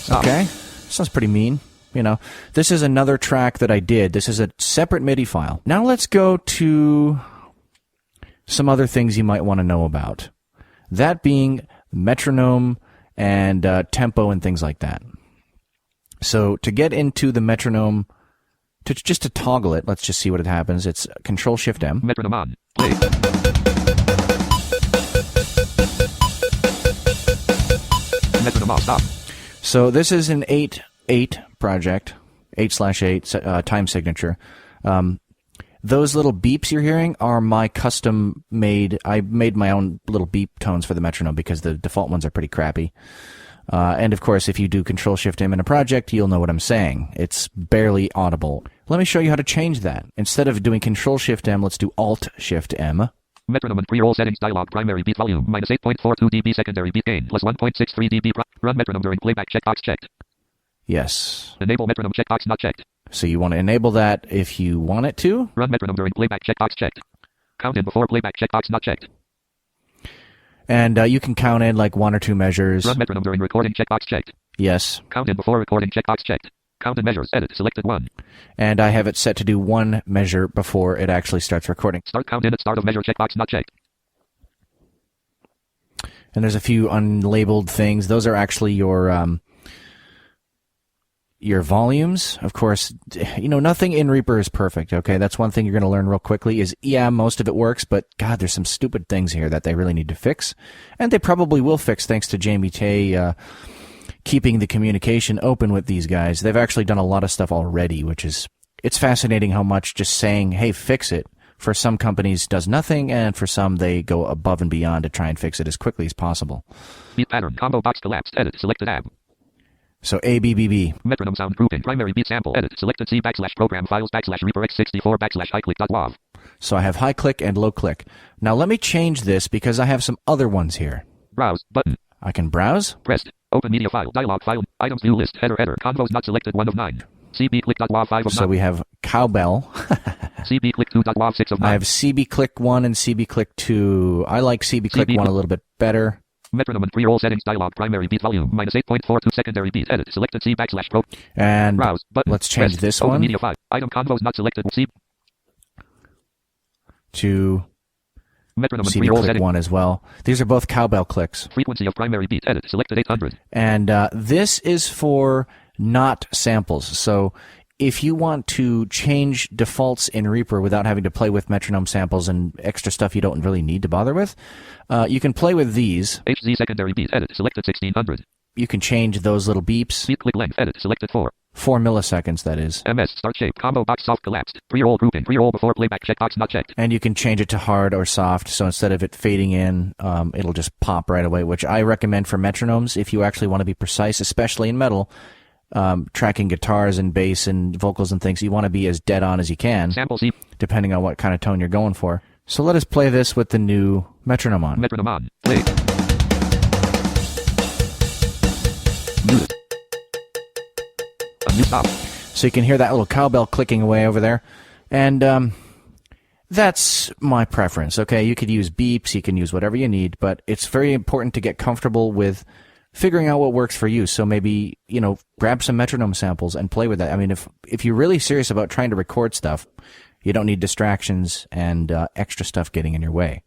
L: Okay, sounds pretty mean. You know, this is another track that I did. This is a separate MIDI file. Now let's go to some other things you might want to know about. That being metronome and tempo and things like that. So to get into the metronome, just to toggle it, let's just see what it happens. It's Control-Shift-M.
M: Metronome on. Play. Metronome off. Stop.
L: So this is an 8/8 project, 8/8 time signature. Those little beeps you're hearing are my custom made. I made my own little beep tones for the metronome because the default ones are pretty crappy. And of course, if you do Control-Shift-M in a project, you'll know what I'm saying. It's barely audible. Let me show you how to change that. Instead of doing Control-Shift-M, let's do Alt-Shift-M.
M: Metronome and pre-roll settings dialog. Primary beat volume minus 8.42 dB. Secondary beat gain plus 1.63 dB. Run metronome during playback. Checkbox checked.
L: Yes.
M: Enable metronome. Checkbox not checked.
L: So you want to enable that if you want it to.
M: Run metronome during playback. Checkbox checked. Count in before playback. Checkbox not checked.
L: And you can count in like one or two measures.
M: Run metronome during recording. Checkbox checked.
L: Yes.
M: Count in before recording. Checkbox checked. Count in measures. Edit. Selected 1.
L: And I have it set to do one measure before it actually starts recording.
M: Start count in at start of measure. Checkbox not checked.
L: And there's a few unlabeled things. Those are actually your volumes. Of course, you know, nothing in Reaper is perfect, okay? That's one thing you're going to learn real quickly is, yeah, most of it works, but God, there's some stupid things here that they really need to fix. And they probably will fix thanks to Jamie Tay keeping the communication open with these guys. They've actually done a lot of stuff already, which is, it's fascinating how much just saying, hey, fix it, for some companies does nothing, and for some they go above and beyond to try and fix it as quickly as possible.
M: Beat pattern. Combo box collapsed. Edit. Selected tab.
L: So ABBB.
M: Metronome sound grouping. Primary beat sample. Edit. Selected C /program files /Reaper x64 /highclick.wav.
L: So I have high click and low click. Now let me change this because I have some other ones here.
M: Browse button.
L: I can browse.
M: Pressed. Open media file. Dialog file. Items view list. Header. Convos not selected 1 of 9. cbclick.wav 5 of 9.
L: So we have cowbell.
M: cbclick2.wav 6 of 9.
L: I have cbclick1 and cbclick2. I like cbclick1 a little bit better.
M: Metronome and pre-roll settings dialog. Primary beat volume minus 8.42. Secondary beat. Edit. Selected C /pro.
L: And
M: browse button.
L: Let's change
M: Pressed.
L: this
M: Open
L: one.
M: Media file. Item convos not selected. C
L: to
M: metronome and pre-roll settings.
L: cbclick1 as well. These are both cowbell clicks.
M: Frequency of primary beat. Edit. Selected 800.
L: And this is for not samples. So if you want to change defaults in Reaper without having to play with metronome samples and extra stuff you don't really need to bother with, you can play with these.
M: HZ secondary beat. Edit. Selected 1600.
L: You can change those little beeps.
M: Beat click length. Edit. Selected 4.
L: 4 milliseconds, that is.
M: MS. Start shape. Combo box soft collapsed. Pre-roll grouping. Pre-roll before playback. Checkbox not checked.
L: And you can change it to hard or soft. So instead of it fading in, it'll just pop right away, which I recommend for metronomes if you actually want to be precise, especially in metal. Tracking guitars and bass and vocals and things, you want to be as dead on as you can,
M: Sample C.
L: depending on what kind of tone you're going for. So let us play this with the new metronome on.
M: Metronome on. Play. Music. A new stop.
L: So you can hear that little cowbell clicking away over there. And that's my preference, okay? You could use beeps, you can use whatever you need, but it's very important to get comfortable with figuring out what works for you. So maybe, you know, grab some metronome samples and play with that. I mean, if you're really serious about trying to record stuff, you don't need distractions and extra stuff getting in your way.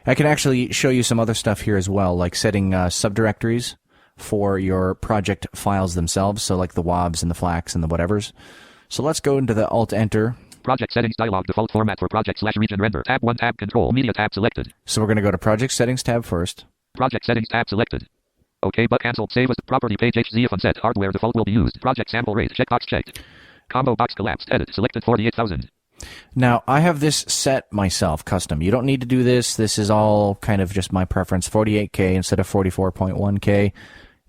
L: I can actually show you some other stuff here as well, like setting subdirectories for your project files themselves, so like the WAVs and the FLACs and the whatevers. So let's go into the Alt-Enter.
M: Project settings dialog. Default format for project /region render. Tab 1 tab control. Media tab selected.
L: So we're going to go to Project Settings tab first.
M: Project settings tab selected. OK but cancelled. Save as property page HZ if unset. Hardware default will be used. Project sample rate. Checkbox checked. Combo box collapsed. Edit. Selected 48,000.
L: Now, I have this set myself, custom. You don't need to do this. This is all kind of just my preference. 48K instead of 44.1K.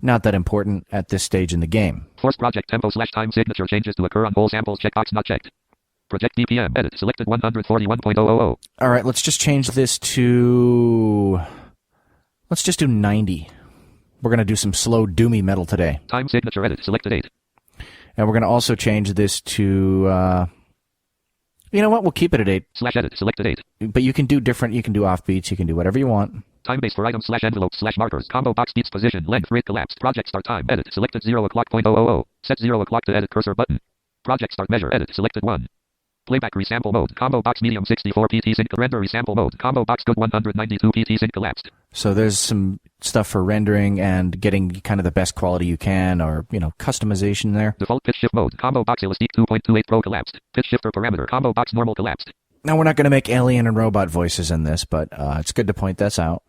L: Not that important at this stage in the game.
M: Force project tempo / time signature changes to occur on whole samples. Checkbox not checked. Project BPM. Edit. Selected 141.000.
L: All right, let's just change this to... Let's just do 90. We're going to do some slow, doomy metal today.
M: Time signature. Edit. Selected 8.
L: And we're going to also change this to... You know what? We'll keep it at 8.
M: /edit. Selected 8.
L: But you can do different. You can do offbeats. You can do whatever you want.
M: Time base for items / envelope / markers. Combo box beats position length rate collapsed. Project start time. Edit. Selected 0 o'clock .000. Set 0 o'clock to edit cursor button. Project start measure. Edit. Selected 1. Playback resample mode. Combo box medium 64 PT sync. Render resample mode. Combo box good 192 PT sync collapsed.
L: So there's some stuff for rendering and getting kind of the best quality you can, or, you know, customization there.
M: Default pitch shift mode. Combo box elastic 2.28 Pro collapsed. Pitch shifter parameter. Combo box normal collapsed.
L: Now, we're not going to make alien and robot voices in this, but it's good to point this out.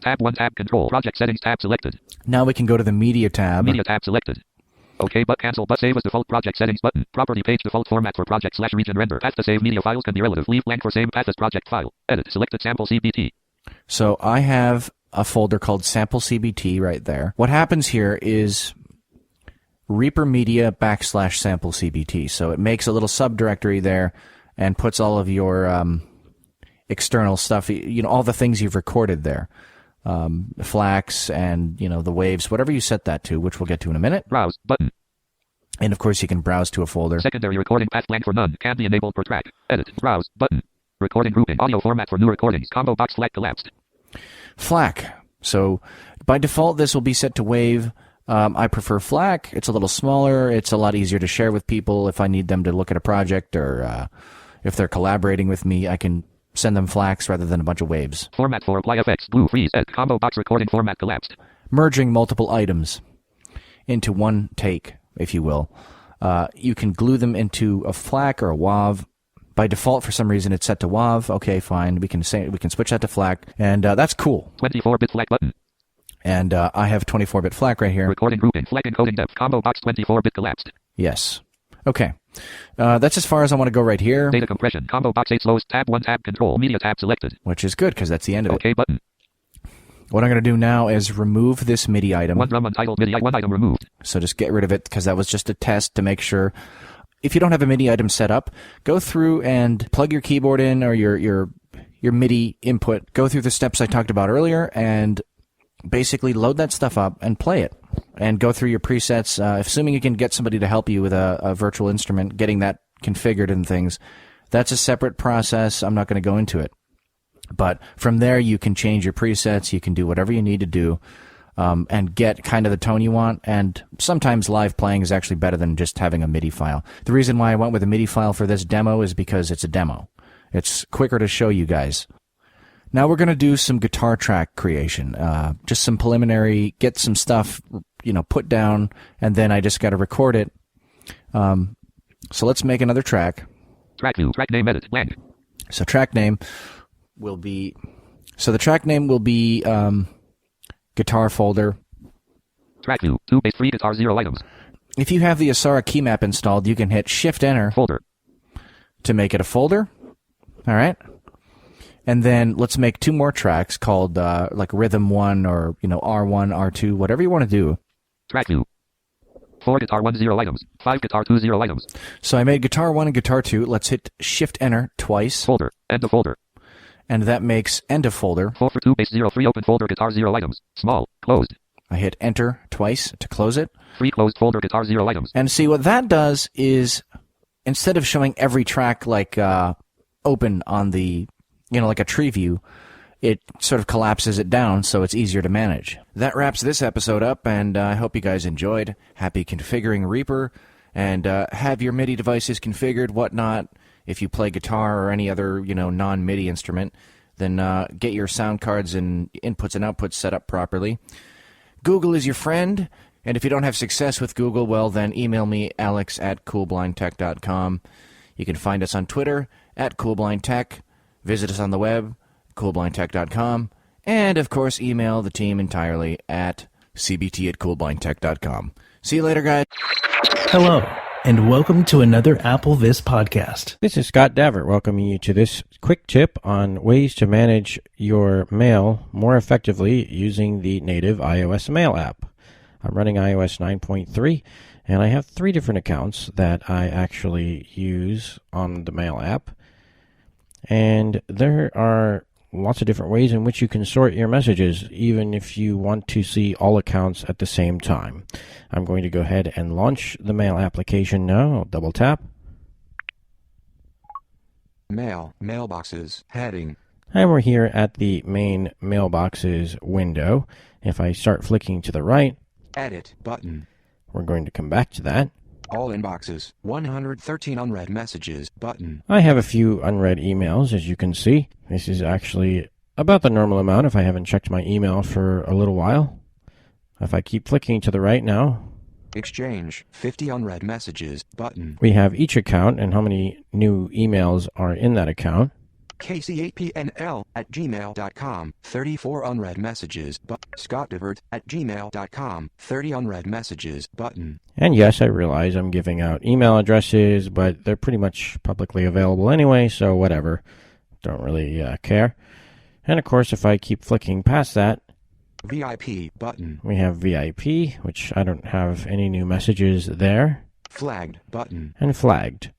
M: Tab 1 tab control. Project settings tab selected.
L: Now we can go to the media tab.
M: Media tab selected. OK but cancel but save as default project settings button. Property page default format for project / region render. Path to save media files can be relative. Leave blank for same path as project file. Edit. Selected sample CBT.
L: So I have a folder called sample CBT right there. What happens here is Reaper Media / sample CBT. So it makes a little subdirectory there and puts all of your external stuff, you know, all the things you've recorded there. FLACs and, you know, the waves, whatever you set that to, which we'll get to in a minute.
M: Browse button.
L: And of course you can browse to a folder.
M: Secondary recording path blank for none. Can be enabled per track. Edit. Browse button. Recording grouping. Audio format for new recordings. Combo box FLAC collapsed.
L: FLAC. So by default this will be set to wave. I prefer FLAC. It's a little smaller. It's a lot easier to share with people if I need them to look at a project, or if they're collaborating with me, I can send them FLACs rather than a bunch of waves.
M: Format for apply FX. Blue freeze. Edit. Combo box recording format collapsed.
L: Merging multiple items into one take, if you will. You can glue them into a FLAC or a WAV. By default, for some reason, it's set to WAV. Okay, fine. We can switch that to FLAC, and that's cool.
M: 24-bit FLAC button.
L: And I have 24-bit FLAC right here.
M: Recording grouping. FLAC encoding depth. Combo box 24-bit collapsed.
L: Yes. Okay. That's as far as I want to go right here.
M: Data compression. Combo box 8 slows. Tab 1 tab control. Media tab selected.
L: Which is good, because that's the end of it.
M: OK button.
L: What I'm going to do now is remove this MIDI item.
M: One drum untitled MIDI. One item removed.
L: So just get rid of it, because that was just a test to make sure. If you don't have a MIDI item set up, go through and plug your keyboard in, or your MIDI input. Go through the steps I talked about earlier and basically load that stuff up and play it. And go through your presets, assuming you can get somebody to help you with a virtual instrument, getting that configured and things. That's a separate process. I'm not going to go into it. But from there, you can change your presets. You can do whatever you need to do and get kind of the tone you want. And sometimes live playing is actually better than just having a MIDI file. The reason why I went with a MIDI file for this demo is because it's a demo. It's quicker to show you guys. Now we're going to do some guitar track creation, just some preliminary, get some stuff, you know, put down, and then I just got to record it. So let's make another track.
M: Track view, track name, edit, blank.
L: So track name will be, guitar folder.
M: Track view, 2 bass 3 guitar 0 items.
L: If you have the Asara key map installed, you can hit Shift Enter
M: folder
L: to make it a folder. All right. And then let's make 2 more tracks called like Rhythm 1 or, you know, R1, R2, whatever you want to do.
M: Track view. 4 guitar 1 0 items. 5 guitar 2 0 items.
L: So I made guitar 1 and guitar 2. Let's hit Shift Enter twice.
M: Folder. End of folder.
L: And that makes end of folder.
M: 4 for 2 bass 0 3 open folder guitar 0 items. Small. Closed.
L: I hit Enter twice to close it.
M: 3 closed folder guitar 0 items.
L: And see what that does is instead of showing every track like open on the, you know, like a tree view, it sort of collapses it down so it's easier to manage. That wraps this episode up, and I hope you guys enjoyed. Happy configuring Reaper, and have your MIDI devices configured, whatnot. If you play guitar or any other, you know, non-MIDI instrument, then get your sound cards and inputs and outputs set up properly. Google is your friend, and if you don't have success with Google, well, then email me, alex@coolblindtech.com. You can find us on Twitter, @coolblindtech. Visit us on the web, coolblindtech.com, and, of course, email the team entirely at cbt@coolblindtech.com. See you later, guys.
K: Hello, and welcome to another Apple This podcast.
E: This is Scott Davert welcoming you to this quick tip on ways to manage your mail more effectively using the native iOS Mail app. I'm running iOS 9.3, and I have 3 different accounts that I actually use on the Mail app. And there are lots of different ways in which you can sort your messages, even if you want to see all accounts at the same time. I'm going to go ahead and launch the Mail application now. I'll double tap.
N: Mail, mailboxes, heading.
E: And we're here at the main mailboxes window. If I start flicking to the right,
N: edit button.
E: We're going to come back to that.
N: All inboxes, 113 unread messages, button.
E: I have a few unread emails, as you can see. This is actually about the normal amount if I haven't checked my email for a little while. If I keep flicking to the right now,
N: exchange, 50 unread messages, button.
E: We have each account and how many new emails are in that account.
N: KC8PNL@gmail.com, 34 unread messages, ScottDivert@gmail.com, 30 unread messages, button.
E: And yes, I realize I'm giving out email addresses, but they're pretty much publicly available anyway, so whatever. Don't really care. And of course, if I keep flicking past that,
N: VIP button.
E: We have VIP, which I don't have any new messages there.
N: Flagged button.
E: And flagged.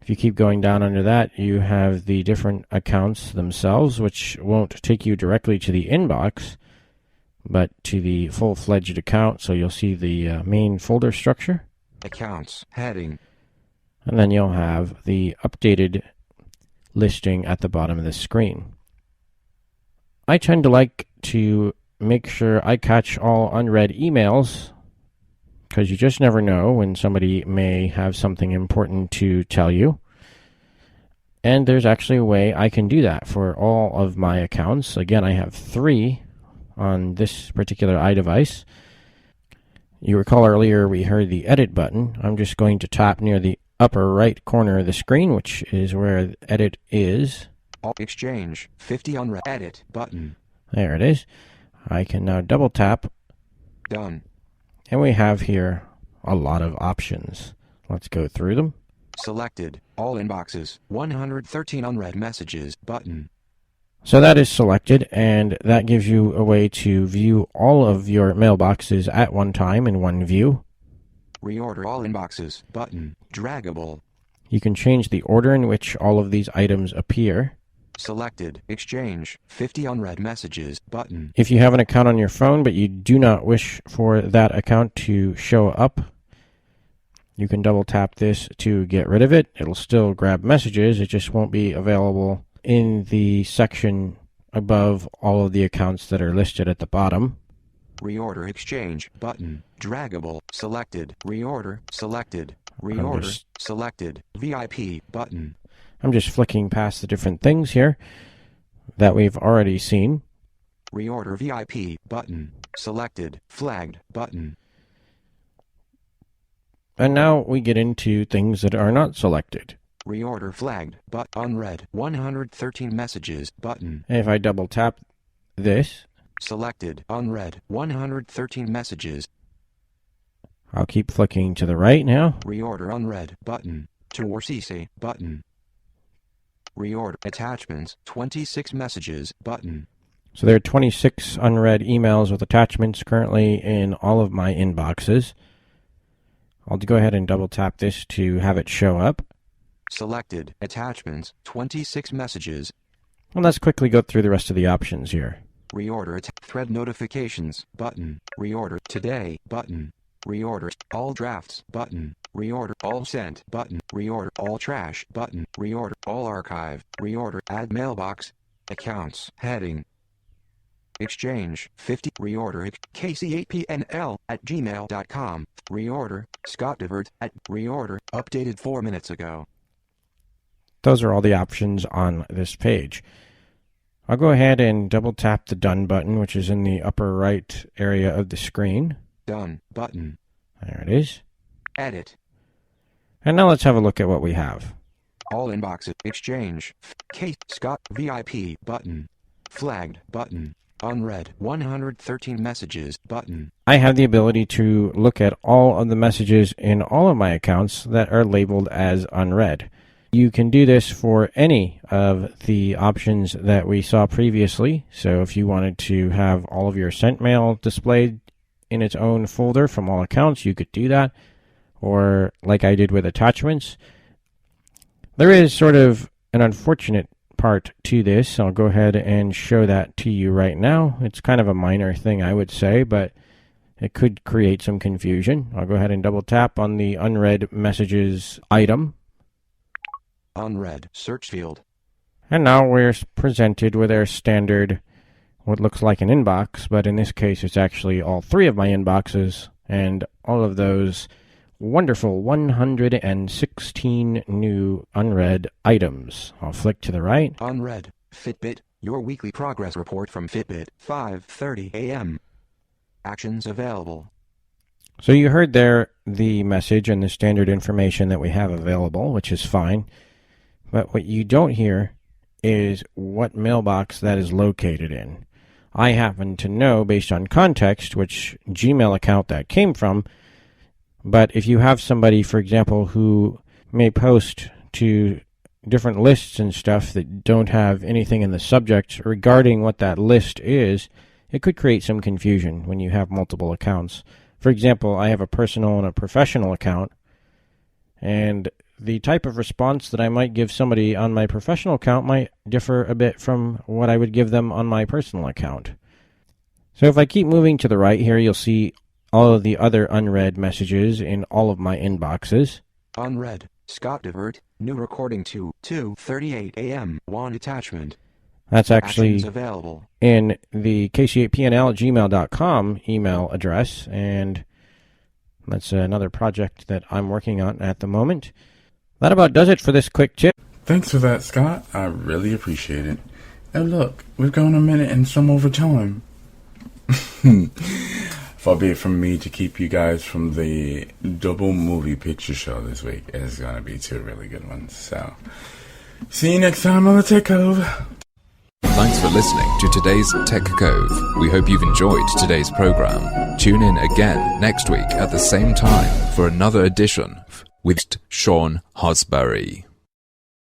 E: If you keep going down under that, you have the different accounts themselves, which won't take you directly to the inbox, but to the full-fledged account. So you'll see the main folder structure.
N: Accounts, heading.
E: And then you'll have the updated listing at the bottom of the screen. I tend to like to make sure I catch all unread emails, because you just never know when somebody may have something important to tell you. And there's actually a way I can do that for all of my accounts. Again, I have 3 on this particular iDevice. You recall earlier we heard the edit button. I'm just going to tap near the upper right corner of the screen, which is where edit is.
N: Exchange, 50 unread edit button.
E: There it is. I can now double tap.
N: Done.
E: And we have here a lot of options. Let's go through them.
N: Selected. All inboxes. 113 unread messages. Button.
E: So that is selected, and that gives you a way to view all of your mailboxes at one time in one view.
N: Reorder all inboxes. Button. Draggable.
E: You can change the order in which all of these items appear.
N: Selected. Exchange. 50 unread messages. Button.
E: If you have an account on your phone, but you do not wish for that account to show up, you can double tap this to get rid of it. It'll still grab messages. It just won't be available in the section above all of the accounts that are listed at the bottom.
N: Reorder exchange. Button. Draggable. Selected. Reorder. Selected. Reorder. Selected. VIP. Button.
E: I'm just flicking past the different things here that we've already seen.
N: Reorder VIP button. Selected. Flagged button.
E: And now we get into things that are not selected.
N: Reorder flagged but unread. 113 messages button.
E: And if I double tap this.
N: Selected. Unread. 113 messages.
E: I'll keep flicking to the right now.
N: Reorder unread button. To or CC button. Reorder attachments, 26 messages, button.
E: So there are 26 unread emails with attachments currently in all of my inboxes. I'll go ahead and double tap this to have it show up.
N: Selected attachments, 26 messages.
E: Well, let's quickly go through the rest of the options here.
N: Reorder thread notifications, button. Reorder today, button. Reorder all drafts, button. Reorder all sent, button. Reorder all trash, button. Reorder all archive. Reorder add mailbox. Accounts, heading. Exchange, 50. Reorder KC8PNL@gmail.com. Reorder, ScottDivert@reorder, updated 4 minutes ago.
E: Those are all the options on this page. I'll go ahead and double tap the Done button, which is in the upper right area of the screen.
N: Done button.
E: There it is.
N: Edit.
E: And now let's have a look at what we have.
N: All inboxes. Exchange. K. Scott VIP button. Flagged button. Unread 113 messages button.
E: I have the ability to look at all of the messages in all of my accounts that are labeled as unread. You can do this for any of the options that we saw previously. So if you wanted to have all of your sent mail displayed in its own folder from all accounts, you could do that. Or like I did with attachments. There is sort of an unfortunate part to this. I'll go ahead and show that to you right now. It's kind of a minor thing, I would say, but it could create some confusion. I'll go ahead and double tap on the unread messages item.
N: Unread search field.
E: And now we're presented with our standard, what looks like an inbox, but in this case it's actually all three of my inboxes and all of those wonderful 116 new unread items. I'll flick to the right.
N: Unread Fitbit, your weekly progress report from Fitbit, 5:30 a.m. Actions available.
E: So you heard there the message and the standard information that we have available, which is fine. But what you don't hear is what mailbox that is located in. I happen to know, based on context, which Gmail account that came from. But if you have somebody, for example, who may post to different lists and stuff that don't have anything in the subject regarding what that list is, it could create some confusion when you have multiple accounts. For example, I have a personal and a professional account, and the type of response that I might give somebody on my professional account might differ a bit from what I would give them on my personal account. So if I keep moving to the right here, you'll see all of the other unread messages in all of my inboxes.
N: Unread Scott Divert, new recording to 2:38 a.m. One attachment.
E: That's actually
N: Actions available.
E: in the kc8pnl@gmail.com email address, and that's another project that I'm working on at the moment. That about does it for this quick tip.
C: Thanks for that, Scott. I really appreciate it. And look, we've gone a minute and some overtime. Far be it from me to keep you guys from the double movie picture show this week. It's going to be two really good ones. So, see you next time on the Tech Cove.
D: Thanks for listening to today's Tech Cove. We hope you've enjoyed today's program. Tune in again next week at the same time for another edition with Sean Hosbury.